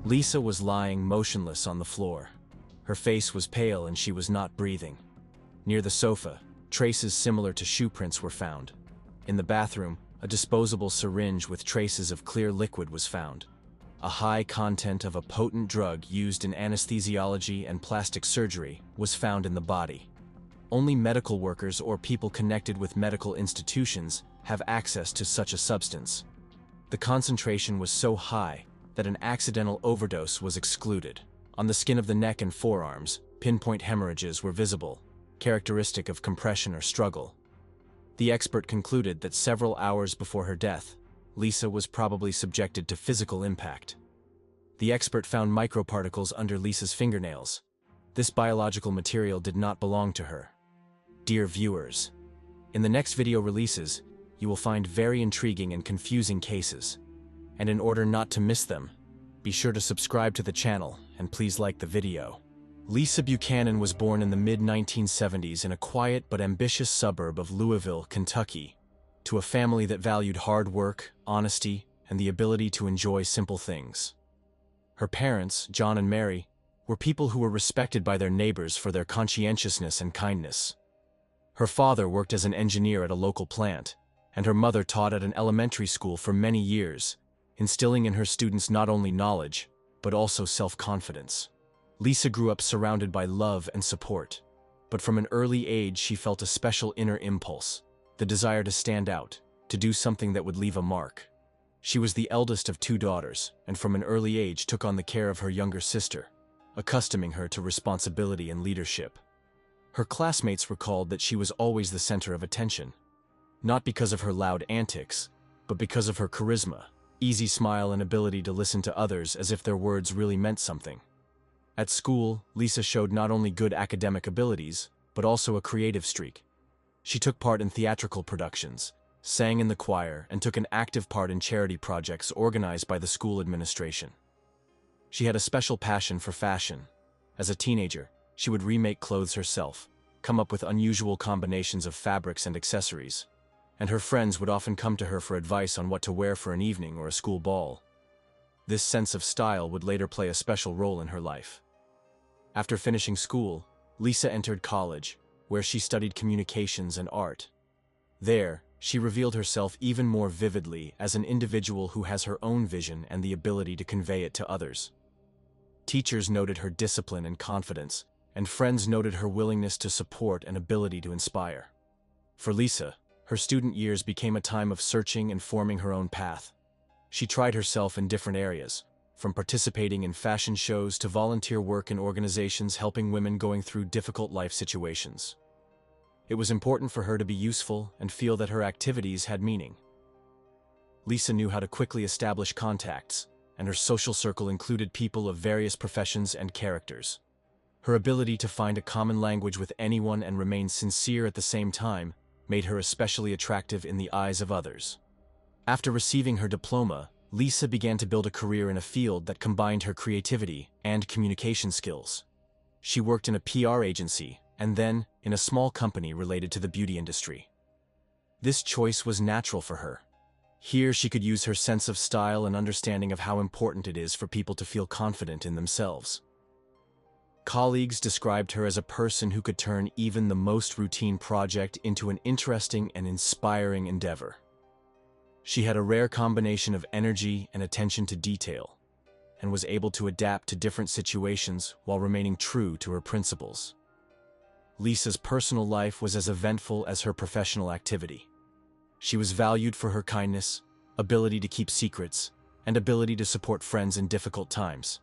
Lisa was lying motionless on the floor. Her face was pale and she was not breathing. Near the sofa, traces similar to shoe prints were found. In the bathroom, a disposable syringe with traces of clear liquid was found. A high content of a potent drug used in anesthesiology and plastic surgery was found in the body. Only medical workers or people connected with medical institutions have access to such a substance. The concentration was so high that an accidental overdose was excluded. On the skin of the neck and forearms, pinpoint hemorrhages were visible, characteristic of compression or struggle. The expert concluded that several hours before her death, Lisa was probably subjected to physical impact. The expert found microparticles under Lisa's fingernails. This biological material did not belong to her. Dear viewers, in the next video releases, you will find very intriguing and confusing cases. And in order not to miss them, be sure to subscribe to the channel and please like the video. Lisa Buchanan was born in the mid-1970s in a quiet but ambitious suburb of Louisville, Kentucky, to a family that valued hard work, honesty, and the ability to enjoy simple things. Her parents, John and Mary, were people who were respected by their neighbors for their conscientiousness and kindness. Her father worked as an engineer at a local plant, and her mother taught at an elementary school for many years, instilling in her students not only knowledge, but also self-confidence. Lisa grew up surrounded by love and support, but from an early age she felt a special inner impulse, the desire to stand out, to do something that would leave a mark. She was the eldest of 2 daughters, and from an early age took on the care of her younger sister, accustoming her to responsibility and leadership. Her classmates recalled that she was always the center of attention, not because of her loud antics, but because of her charisma, easy smile and ability to listen to others as if their words really meant something. At school, Lisa showed not only good academic abilities, but also a creative streak. She took part in theatrical productions, sang in the choir, and took an active part in charity projects organized by the school administration. She had a special passion for fashion. As a teenager, she would remake clothes herself, come up with unusual combinations of fabrics and accessories, and her friends would often come to her for advice on what to wear for an evening or a school ball. This sense of style would later play a special role in her life. After finishing school, Lisa entered college, where she studied communications and art. There, she revealed herself even more vividly as an individual who has her own vision and the ability to convey it to others. Teachers noted her discipline and confidence, and friends noted her willingness to support and ability to inspire. For Lisa, her student years became a time of searching and forming her own path. She tried herself in different areas, from participating in fashion shows to volunteer work in organizations helping women going through difficult life situations. It was important for her to be useful and feel that her activities had meaning. Lisa knew how to quickly establish contacts, and her social circle included people of various professions and characters. Her ability to find a common language with anyone and remain sincere at the same time made her especially attractive in the eyes of others. After receiving her diploma, Lisa began to build a career in a field that combined her creativity and communication skills. She worked in a PR agency and then in a small company related to the beauty industry. This choice was natural for her. Here she could use her sense of style and understanding of how important it is for people to feel confident in themselves. Colleagues described her as a person who could turn even the most routine project into an interesting and inspiring endeavor. She had a rare combination of energy and attention to detail, and was able to adapt to different situations while remaining true to her principles. Lisa's personal life was as eventful as her professional activity. She was valued for her kindness, ability to keep secrets, and ability to support friends in difficult times.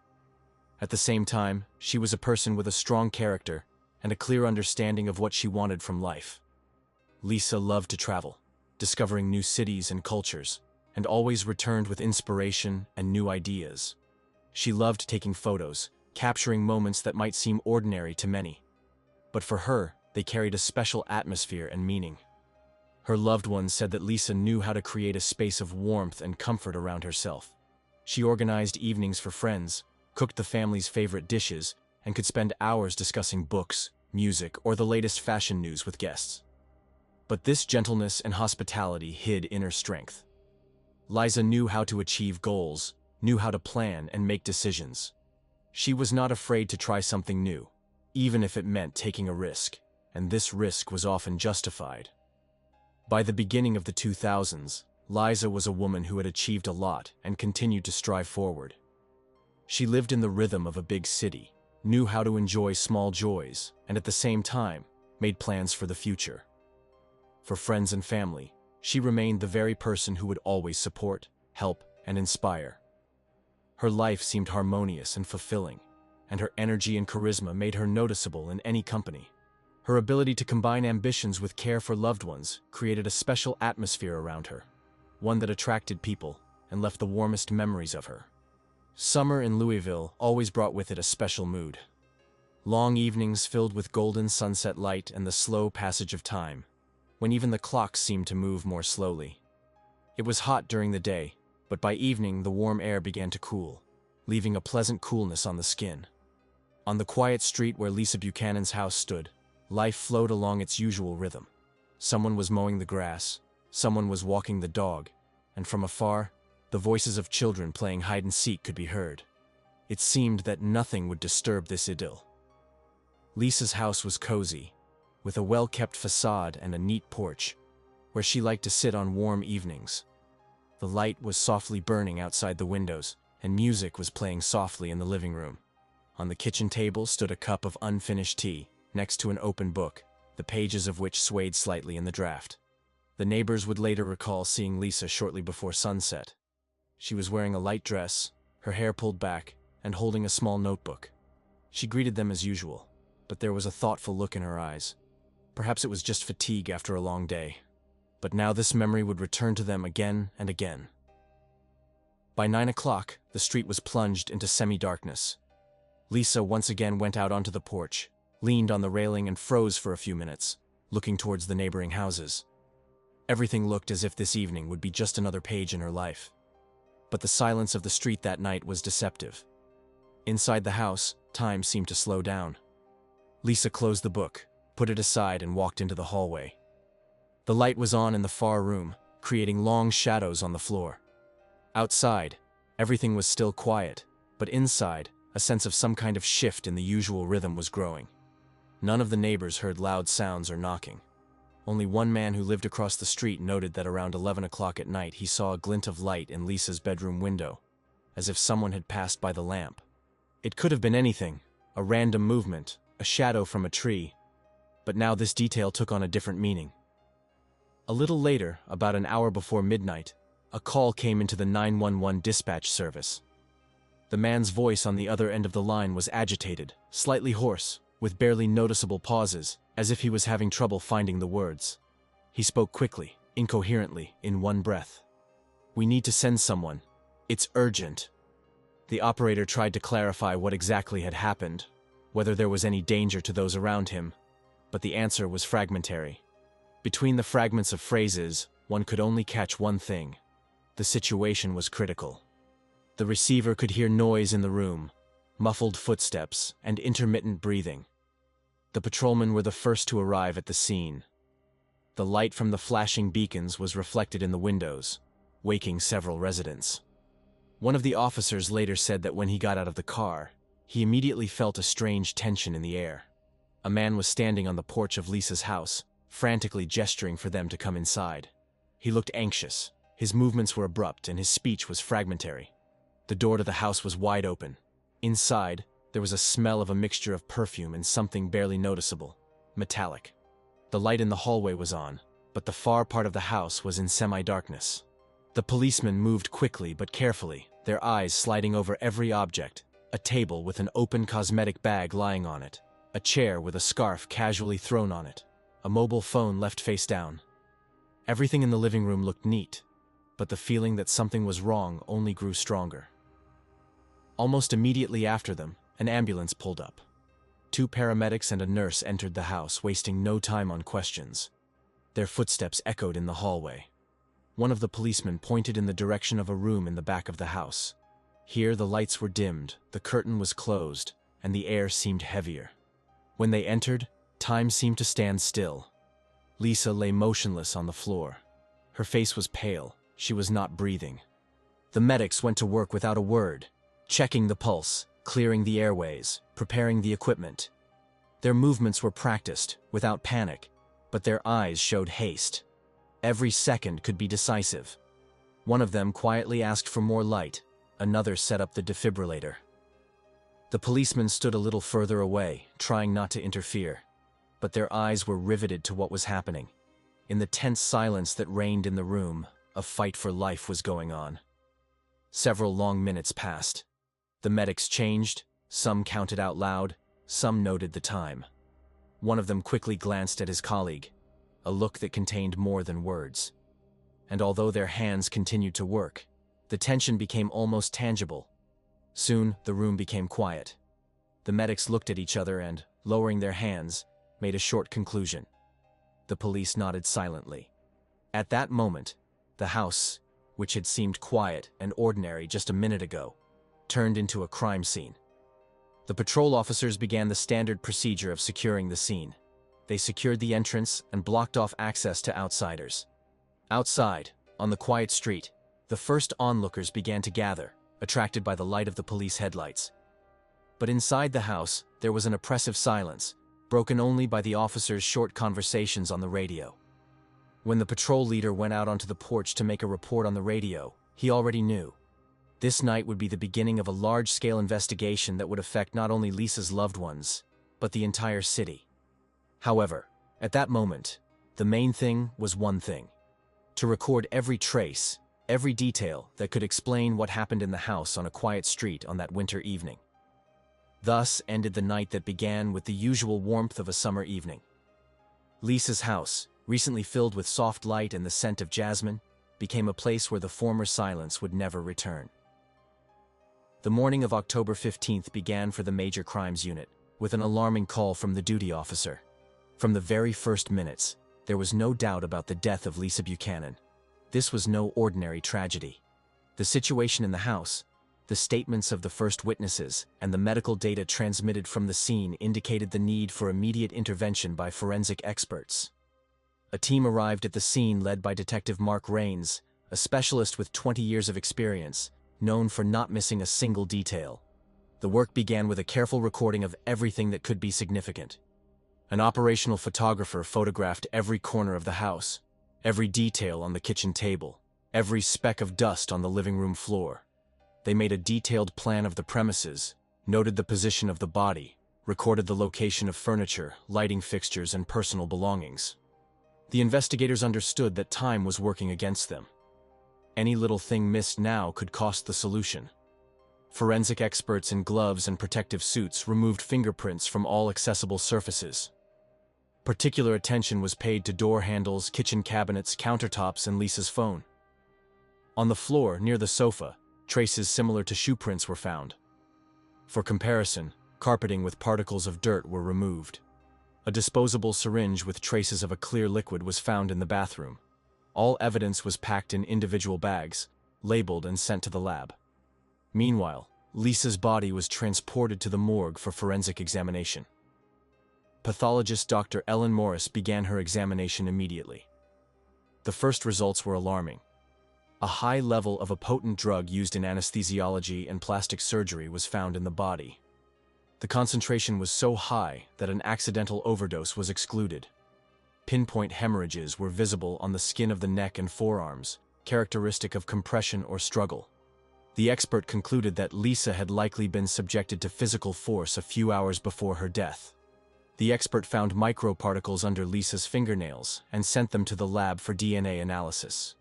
At the same time, she was a person with a strong character and a clear understanding of what she wanted from life. Lisa loved to travel, discovering new cities and cultures, and always returned with inspiration and new ideas. She loved taking photos, capturing moments that might seem ordinary to many. But for her, they carried a special atmosphere and meaning. Her loved ones said that Lisa knew how to create a space of warmth and comfort around herself. She organized evenings for friends, cooked the family's favorite dishes, and could spend hours discussing books, music, or the latest fashion news with guests. But this gentleness and hospitality hid inner strength. Liza knew how to achieve goals, knew how to plan and make decisions. She was not afraid to try something new, even if it meant taking a risk, and this risk was often justified. By the beginning of the 2000s, Liza was a woman who had achieved a lot and continued to strive forward. She lived in the rhythm of a big city, knew how to enjoy small joys, and at the same time, made plans for the future. For friends and family, she remained the very person who would always support, help, and inspire. Her life seemed harmonious and fulfilling, and her energy and charisma made her noticeable in any company. Her ability to combine ambitions with care for loved ones created a special atmosphere around her, one that attracted people and left the warmest memories of her. Summer in Louisville always brought with it a special mood. Long evenings filled with golden sunset light and the slow passage of time, when even the clocks seemed to move more slowly. It was hot during the day, but by evening the warm air began to cool, leaving a pleasant coolness on the skin. On the quiet street where Lisa Buchanan's house stood, life flowed along its usual rhythm. Someone was mowing the grass, someone was walking the dog, and from afar, the voices of children playing hide-and-seek could be heard. It seemed that nothing would disturb this idyll. Lisa's house was cozy, with a well-kept facade and a neat porch, where she liked to sit on warm evenings. The light was softly burning outside the windows, and music was playing softly in the living room. On the kitchen table stood a cup of unfinished tea, next to an open book, the pages of which swayed slightly in the draft. The neighbors would later recall seeing Lisa shortly before sunset. She was wearing a light dress, her hair pulled back, and holding a small notebook. She greeted them as usual, but there was a thoughtful look in her eyes. Perhaps it was just fatigue after a long day, but now this memory would return to them again and again. By 9 o'clock, the street was plunged into semi-darkness. Lisa once again went out onto the porch, leaned on the railing and froze for a few minutes, looking towards the neighboring houses. Everything looked as if this evening would be just another page in her life. But the silence of the street that night was deceptive. Inside the house, time seemed to slow down. Lisa closed the book, put it aside, and walked into the hallway. The light was on in the far room, creating long shadows on the floor. Outside, everything was still quiet, but inside, a sense of some kind of shift in the usual rhythm was growing. None of the neighbors heard loud sounds or knocking. Only one man who lived across the street noted that around 11 o'clock at night he saw a glint of light in Lisa's bedroom window, as if someone had passed by the lamp. It could have been anything, a random movement, a shadow from a tree, but now this detail took on a different meaning. A little later, about an hour before midnight, a call came into the 911 dispatch service. The man's voice on the other end of the line was agitated, slightly hoarse, with barely noticeable pauses, as if he was having trouble finding the words. He spoke quickly, incoherently, in one breath. "We need to send someone. It's urgent." The operator tried to clarify what exactly had happened, whether there was any danger to those around him, but the answer was fragmentary. Between the fragments of phrases, one could only catch one thing. The situation was critical. The receiver could hear noise in the room, muffled footsteps, and intermittent breathing. The patrolmen were the first to arrive at the scene. The light from the flashing beacons was reflected in the windows, waking several residents. One of the officers later said that when he got out of the car, he immediately felt a strange tension in the air. A man was standing on the porch of Lisa's house, frantically gesturing for them to come inside. He looked anxious, his movements were abrupt, and his speech was fragmentary. The door to the house was wide open. Inside, there was a smell of a mixture of perfume and something barely noticeable, metallic. The light in the hallway was on, but the far part of the house was in semi-darkness. The policemen moved quickly but carefully, their eyes sliding over every object: a table with an open cosmetic bag lying on it, a chair with a scarf casually thrown on it, a mobile phone left face down. Everything in the living room looked neat, but the feeling that something was wrong only grew stronger. Almost immediately after them, an ambulance pulled up. 2 paramedics and a nurse entered the house, wasting no time on questions. Their footsteps echoed in the hallway. One of the policemen pointed in the direction of a room in the back of the house. Here the lights were dimmed, the curtain was closed, and the air seemed heavier. When they entered, time seemed to stand still. Lisa lay motionless on the floor. Her face was pale, she was not breathing. The medics went to work without a word, checking the pulse, clearing the airways, preparing the equipment. Their movements were practiced, without panic, but their eyes showed haste. Every second could be decisive. One of them quietly asked for more light, another set up the defibrillator. The policemen stood a little further away, trying not to interfere, but their eyes were riveted to what was happening. In the tense silence that reigned in the room, a fight for life was going on. Several long minutes passed. The medics changed, some counted out loud, some noted the time. One of them quickly glanced at his colleague, a look that contained more than words. And although their hands continued to work, the tension became almost tangible. Soon, the room became quiet. The medics looked at each other and, lowering their hands, made a short conclusion. The police nodded silently. At that moment, the house, which had seemed quiet and ordinary just a minute ago, turned into a crime scene. The patrol officers began the standard procedure of securing the scene. They secured the entrance and blocked off access to outsiders. Outside, on the quiet street, the first onlookers began to gather, attracted by the light of the police headlights. But inside the house, there was an oppressive silence, broken only by the officers' short conversations on the radio. When the patrol leader went out onto the porch to make a report on the radio, he already knew. This night would be the beginning of a large-scale investigation that would affect not only Lisa's loved ones, but the entire city. However, at that moment, the main thing was one thing: to record every trace, every detail that could explain what happened in the house on a quiet street on that winter evening. Thus ended the night that began with the usual warmth of a summer evening. Lisa's house, recently filled with soft light and the scent of jasmine, became a place where the former silence would never return. The morning of October 15th began for the Major Crimes Unit, with an alarming call from the duty officer. From the very first minutes, there was no doubt about the death of Lisa Buchanan. This was no ordinary tragedy. The situation in the house, the statements of the first witnesses, and the medical data transmitted from the scene indicated the need for immediate intervention by forensic experts. A team arrived at the scene led by Detective Mark Rains, a specialist with 20 years of experience, known for not missing a single detail. The work began with a careful recording of everything that could be significant. An operational photographer photographed every corner of the house, every detail on the kitchen table, every speck of dust on the living room floor. They made a detailed plan of the premises, noted the position of the body, recorded the location of furniture, lighting fixtures, and personal belongings. The investigators understood that time was working against them. Any little thing missed now could cost the solution. Forensic experts in gloves and protective suits removed fingerprints from all accessible surfaces. Particular attention was paid to door handles, kitchen cabinets, countertops, and Lisa's phone. On the floor, near the sofa, traces similar to shoe prints were found. For comparison, carpeting with particles of dirt were removed. A disposable syringe with traces of a clear liquid was found in the bathroom. All evidence was packed in individual bags, labeled and sent to the lab. Meanwhile, Lisa's body was transported to the morgue for forensic examination. Pathologist Dr. Ellen Morris began her examination immediately. The first results were alarming. A high level of a potent drug used in anesthesiology and plastic surgery was found in the body. The concentration was so high that an accidental overdose was excluded. Pinpoint hemorrhages were visible on the skin of the neck and forearms, characteristic of compression or struggle. The expert concluded that Lisa had likely been subjected to physical force a few hours before her death. The expert found microparticles under Lisa's fingernails and sent them to the lab for DNA analysis.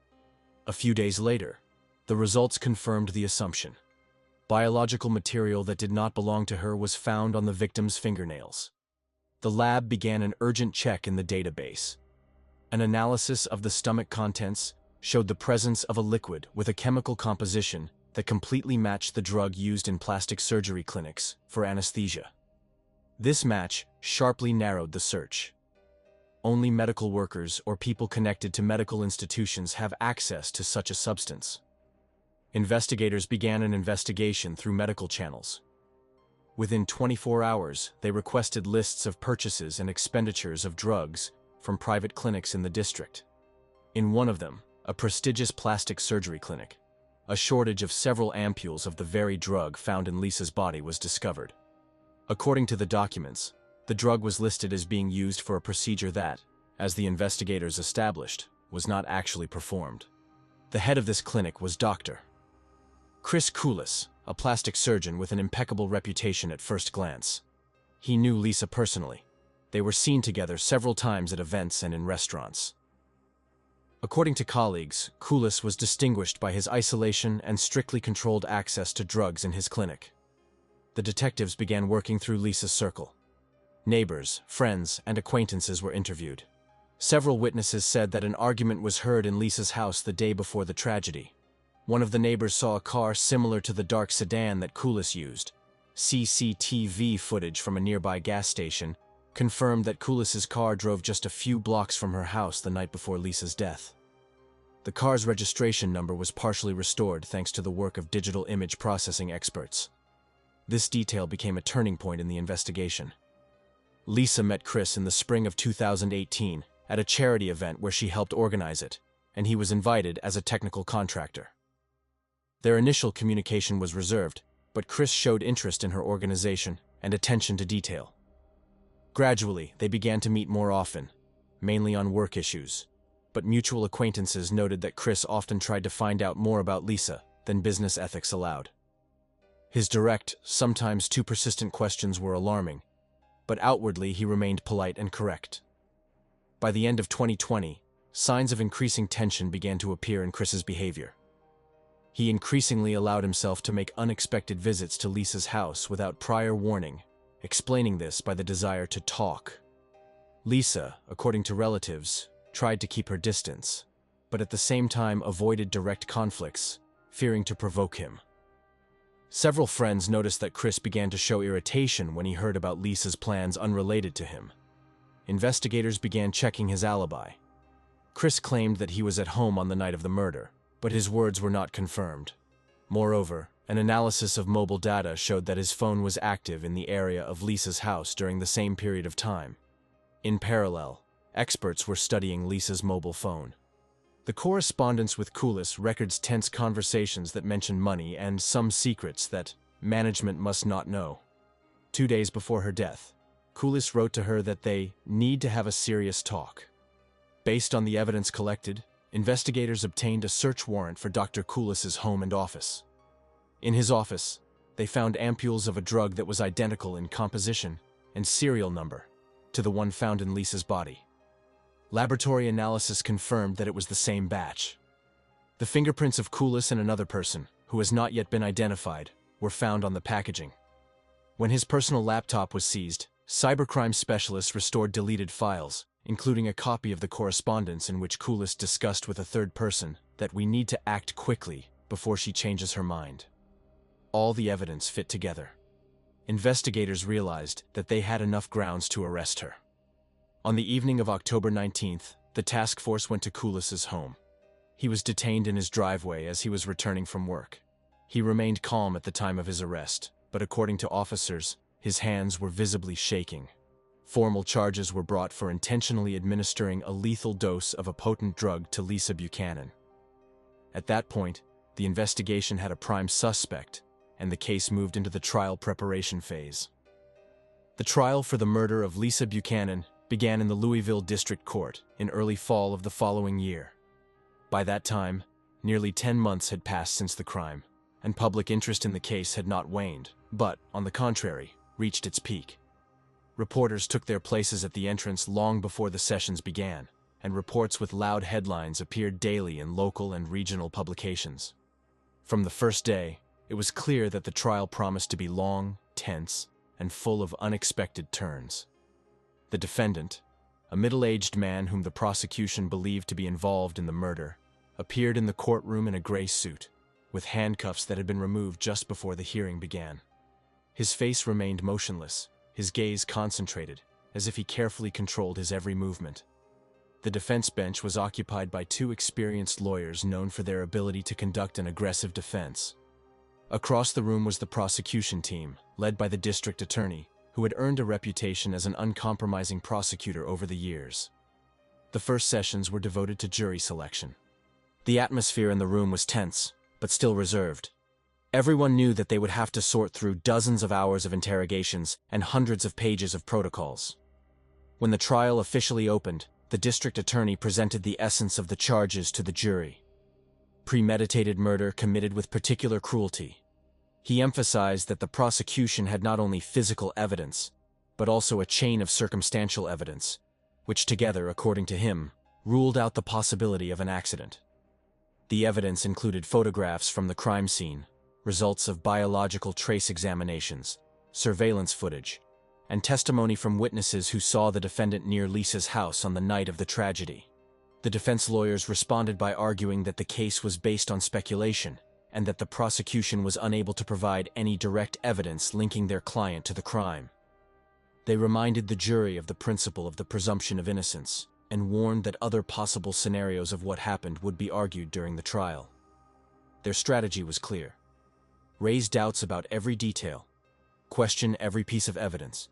A few days later, the results confirmed the assumption. Biological material that did not belong to her was found on the victim's fingernails. The lab began an urgent check in the database. An analysis of the stomach contents showed the presence of a liquid with a chemical composition that completely matched the drug used in plastic surgery clinics for anesthesia. This match sharply narrowed the search. Only medical workers or people connected to medical institutions have access to such a substance. Investigators began an investigation through medical channels. Within 24 hours, they requested lists of purchases and expenditures of drugs from private clinics in the district. In one of them, a prestigious plastic surgery clinic, a shortage of several ampules of the very drug found in Lisa's body was discovered. According to the documents, the drug was listed as being used for a procedure that, as the investigators established, was not actually performed. The head of this clinic was Dr. Chris Koulis, a plastic surgeon with an impeccable reputation at first glance. He knew Lisa personally. They were seen together several times at events and in restaurants. According to colleagues, Koulis was distinguished by his isolation and strictly controlled access to drugs in his clinic. The detectives began working through Lisa's circle. Neighbors, friends, and acquaintances were interviewed. Several witnesses said that an argument was heard in Lisa's house the day before the tragedy. One of the neighbors saw a car similar to the dark sedan that Koulis used. CCTV footage from a nearby gas station confirmed that Koulis's car drove just a few blocks from her house the night before Lisa's death. The car's registration number was partially restored thanks to the work of digital image processing experts. This detail became a turning point in the investigation. Lisa met Chris in the spring of 2018 at a charity event where she helped organize it, and he was invited as a technical contractor. Their initial communication was reserved, but Chris showed interest in her organization and attention to detail. Gradually, they began to meet more often, mainly on work issues, but mutual acquaintances noted that Chris often tried to find out more about Lisa than business ethics allowed. His direct, sometimes too persistent questions were alarming, but outwardly he remained polite and correct. By the end of 2020, signs of increasing tension began to appear in Chris's behavior. He increasingly allowed himself to make unexpected visits to Lisa's house without prior warning, explaining this by the desire to talk. Lisa, according to relatives, tried to keep her distance, but at the same time avoided direct conflicts, fearing to provoke him. Several friends noticed that Chris began to show irritation when he heard about Lisa's plans unrelated to him. Investigators began checking his alibi. Chris claimed that he was at home on the night of the murder, but his words were not confirmed. Moreover, an analysis of mobile data showed that his phone was active in the area of Lisa's house during the same period of time. In parallel, experts were studying Lisa's mobile phone. The correspondence with Koulis records tense conversations that mention money and some secrets that management must not know. 2 days before her death, Koulis wrote to her that they need to have a serious talk. Based on the evidence collected, investigators obtained a search warrant for Dr. Koulis's home and office. In his office, they found ampules of a drug that was identical in composition and serial number to the one found in Lisa's body. Laboratory analysis confirmed that it was the same batch. The fingerprints of Koulis and another person, who has not yet been identified, were found on the packaging. When his personal laptop was seized, cybercrime specialists restored deleted files, including a copy of the correspondence in which Koulis discussed with a third person that we need to act quickly before she changes her mind. All the evidence fit together. Investigators realized that they had enough grounds to arrest her. On the evening of October 19th, the task force went to Koulis's home. He was detained in his driveway as he was returning from work. He remained calm at the time of his arrest, but according to officers, his hands were visibly shaking. Formal charges were brought for intentionally administering a lethal dose of a potent drug to Lisa Buchanan. At that point, the investigation had a prime suspect, and the case moved into the trial preparation phase. The trial for the murder of Lisa Buchanan began in the Louisville District Court in early fall of the following year. By that time, nearly 10 months had passed since the crime, and public interest in the case had not waned, but, on the contrary, reached its peak. Reporters took their places at the entrance long before the sessions began, and reports with loud headlines appeared daily in local and regional publications. From the first day, it was clear that the trial promised to be long, tense, and full of unexpected turns. The defendant, a middle-aged man whom the prosecution believed to be involved in the murder, appeared in the courtroom in a gray suit, with handcuffs that had been removed just before the hearing began. His face remained motionless, his gaze concentrated, as if he carefully controlled his every movement. The defense bench was occupied by 2 experienced lawyers known for their ability to conduct an aggressive defense. Across the room was the prosecution team, led by the district attorney, who had earned a reputation as an uncompromising prosecutor over the years. The first sessions were devoted to jury selection. The atmosphere in the room was tense, but still reserved. Everyone knew that they would have to sort through dozens of hours of interrogations and hundreds of pages of protocols. When the trial officially opened, the district attorney presented the essence of the charges to the jury. Premeditated murder committed with particular cruelty. He emphasized that the prosecution had not only physical evidence, but also a chain of circumstantial evidence, which together, according to him, ruled out the possibility of an accident. The evidence included photographs from the crime scene, results of biological trace examinations, surveillance footage, and testimony from witnesses who saw the defendant near Lisa's house on the night of the tragedy. The defense lawyers responded by arguing that the case was based on speculation and that the prosecution was unable to provide any direct evidence linking their client to the crime. They reminded the jury of the principle of the presumption of innocence and warned that other possible scenarios of what happened would be argued during the trial. Their strategy was clear. Raise doubts about every detail, question every piece of evidence,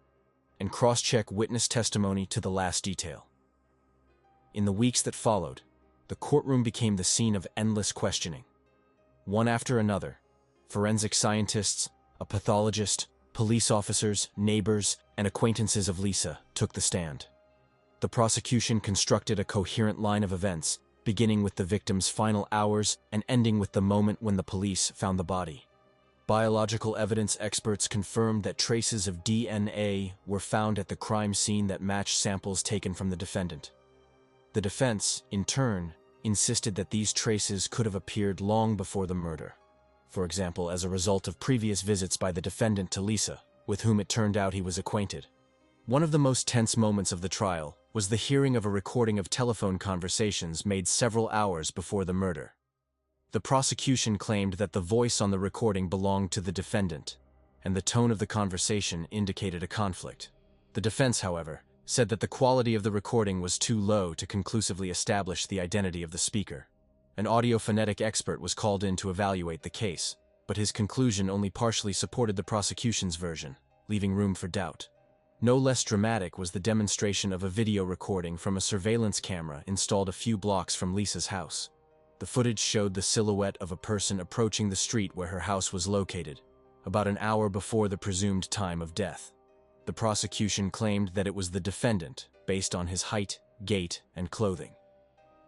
and cross-check witness testimony to the last detail. In the weeks that followed, the courtroom became the scene of endless questioning. One after another, forensic scientists, a pathologist, police officers, neighbors, and acquaintances of Lisa took the stand. The prosecution constructed a coherent line of events, beginning with the victim's final hours and ending with the moment when the police found the body. Biological evidence experts confirmed that traces of DNA were found at the crime scene that matched samples taken from the defendant. The defense, in turn, insisted that these traces could have appeared long before the murder, for example, as a result of previous visits by the defendant to Lisa, with whom it turned out he was acquainted. One of the most tense moments of the trial was the hearing of a recording of telephone conversations made several hours before the murder. The prosecution claimed that the voice on the recording belonged to the defendant, and the tone of the conversation indicated a conflict. The defense, however, said that the quality of the recording was too low to conclusively establish the identity of the speaker. An audiophonetic expert was called in to evaluate the case, but his conclusion only partially supported the prosecution's version, leaving room for doubt. No less dramatic was the demonstration of a video recording from a surveillance camera installed a few blocks from Lisa's house. The footage showed the silhouette of a person approaching the street where her house was located, about an hour before the presumed time of death. The prosecution claimed that it was the defendant, based on his height, gait, and clothing.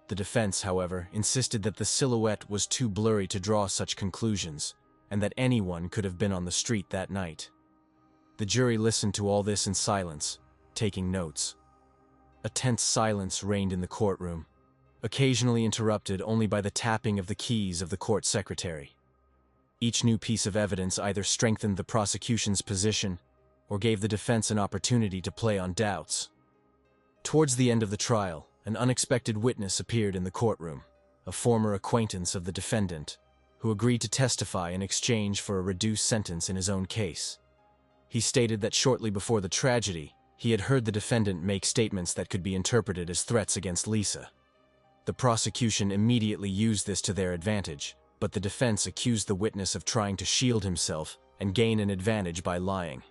The defense, however, insisted that the silhouette was too blurry to draw such conclusions, and that anyone could have been on the street that night. The jury listened to all this in silence, taking notes. A tense silence reigned in the courtroom, occasionally interrupted only by the tapping of the keys of the court secretary. Each new piece of evidence either strengthened the prosecution's position or gave the defense an opportunity to play on doubts. Towards the end of the trial, an unexpected witness appeared in the courtroom, a former acquaintance of the defendant, who agreed to testify in exchange for a reduced sentence in his own case. He stated that shortly before the tragedy, he had heard the defendant make statements that could be interpreted as threats against Lisa. The prosecution immediately used this to their advantage, but the defense accused the witness of trying to shield himself and gain an advantage by lying.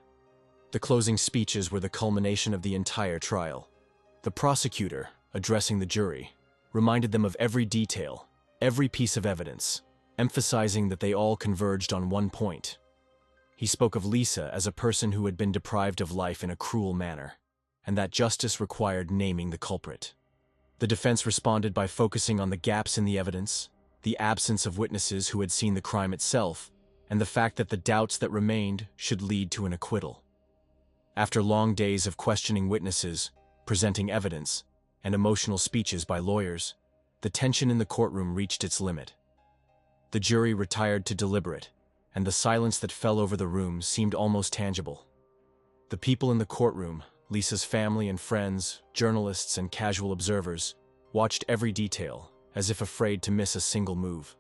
The closing speeches were the culmination of the entire trial. The prosecutor, addressing the jury, reminded them of every detail, every piece of evidence, emphasizing that they all converged on one point. He spoke of Lisa as a person who had been deprived of life in a cruel manner, and that justice required naming the culprit. The defense responded by focusing on the gaps in the evidence, the absence of witnesses who had seen the crime itself, and the fact that the doubts that remained should lead to an acquittal. After long days of questioning witnesses, presenting evidence, and emotional speeches by lawyers, the tension in the courtroom reached its limit. The jury retired to deliberate, and the silence that fell over the room seemed almost tangible. The people in the courtroom, Lisa's family and friends, journalists and casual observers, watched every detail, as if afraid to miss a single move.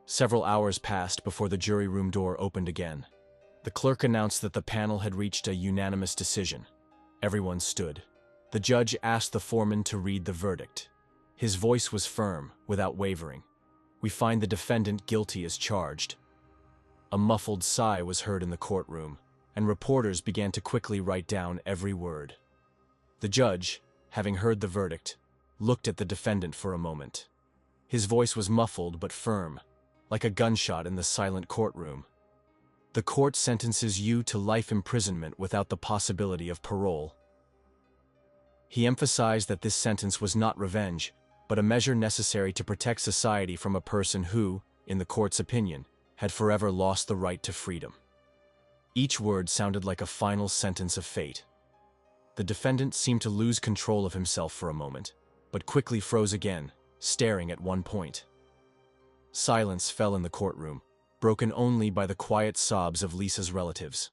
Several hours passed before the jury room door opened again. The clerk announced that the panel had reached a unanimous decision. Everyone stood. The judge asked the foreman to read the verdict. His voice was firm, without wavering. "We find the defendant guilty as charged." A muffled sigh was heard in the courtroom, and reporters began to quickly write down every word. The judge, having heard the verdict, looked at the defendant for a moment. His voice was muffled but firm, like a gunshot in the silent courtroom. The court sentences you to life imprisonment without the possibility of parole. He emphasized that this sentence was not revenge, but a measure necessary to protect society from a person who, in the court's opinion, had forever lost the right to freedom. Each word sounded like a final sentence of fate. The defendant seemed to lose control of himself for a moment, but quickly froze again, staring at one point. Silence fell in the courtroom, broken only by the quiet sobs of Lisa's relatives.